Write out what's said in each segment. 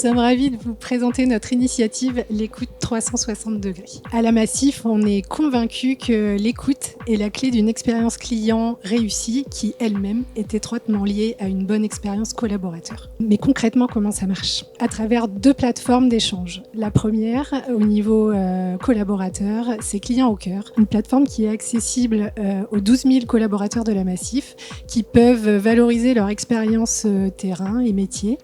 sommes ravis de vous présenter notre initiative L'écoute 360 degrés. À la Massif, on est convaincus que l'écoute est la clé d'une expérience client réussie qui elle-même est étroitement liée à une bonne expérience collaborateur. Mais concrètement, comment ça marche ? À travers 2 plateformes d'échange. La première, au niveau collaborateur, c'est Client au cœur, une plateforme qui est accessible aux 12 000 collaborateurs de la Massif qui peuvent valoriser leur expérience terrain et métier.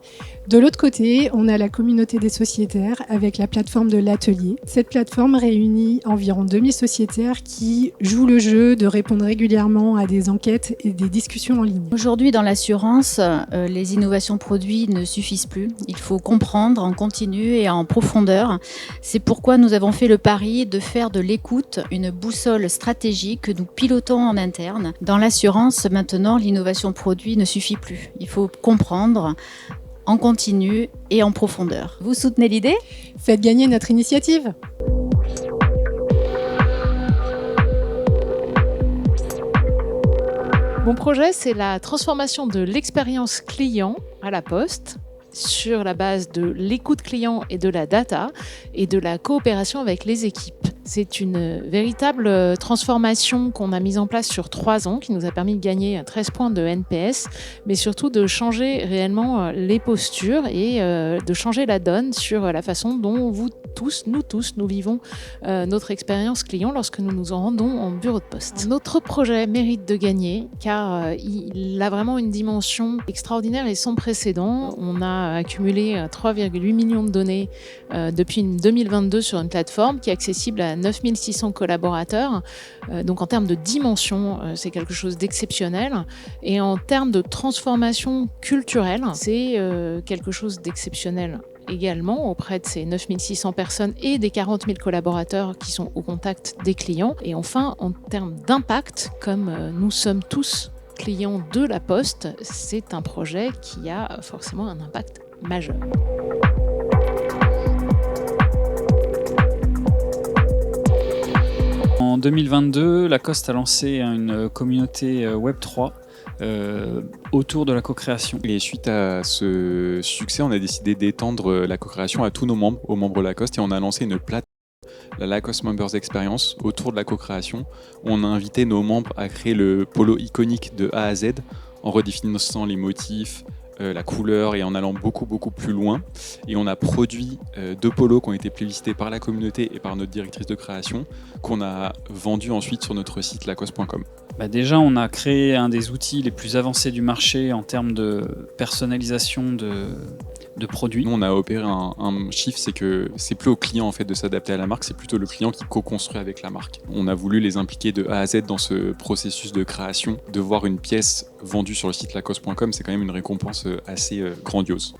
De l'autre côté, on a la communauté des sociétaires avec la plateforme de l'atelier. Cette plateforme réunit environ 2000 sociétaires qui jouent le jeu de répondre régulièrement à des enquêtes et des discussions en ligne. Aujourd'hui, dans l'assurance, les innovations produits ne suffisent plus. Il faut comprendre en continu et en profondeur. C'est pourquoi nous avons fait le pari de faire de l'écoute une boussole stratégique que nous pilotons en interne. Dans l'assurance, maintenant, l'innovation produit ne suffit plus. Il faut comprendre en continu et en profondeur. Vous soutenez l'idée ? Faites gagner notre initiative. Mon projet, c'est la transformation de l'expérience client à la Poste sur la base de l'écoute client et de la data et de la coopération avec les équipes. C'est une véritable transformation qu'on a mise en place sur 3 ans, qui nous a permis de gagner 13 points de NPS, mais surtout de changer réellement les postures et de changer la donne sur la façon dont nous vivons notre expérience client lorsque nous nous en rendons en bureau de poste. Notre projet mérite de gagner car il a vraiment une dimension extraordinaire et sans précédent. On a accumulé 3,8 millions de données depuis 2022 sur une plateforme qui est accessible à 9600 collaborateurs. Donc en termes de dimension, c'est quelque chose d'exceptionnel. Et en termes de transformation culturelle, c'est quelque chose d'exceptionnel également auprès de ces 9600 personnes et des 40 000 collaborateurs qui sont au contact des clients. Et enfin, en termes d'impact, comme nous sommes tous clients de la Poste, c'est un projet qui a forcément un impact majeur. En 2022, Lacoste a lancé une communauté Web3 autour de la co-création. Et suite à ce succès, on a décidé d'étendre la co-création à tous nos membres, aux membres Lacoste, et on a lancé une plateforme, la Lacoste Members Experience, autour de la co-création. On a invité nos membres à créer le polo iconique de A à Z en redéfinissant les motifs, la couleur et en allant beaucoup plus loin. Et on a produit 2 polos qui ont été plébiscités par la communauté et par notre directrice de création, qu'on a vendus ensuite sur notre site lacoste.com. Déjà, on a créé un des outils les plus avancés du marché en termes de personnalisation de produits. Nous, on a opéré un chiffre, c'est que c'est plus au client en fait de s'adapter à la marque, c'est plutôt le client qui co-construit avec la marque. On a voulu les impliquer de A à Z dans ce processus de création. De voir une pièce vendue sur le site lacoste.com, c'est quand même une récompense assez grandiose.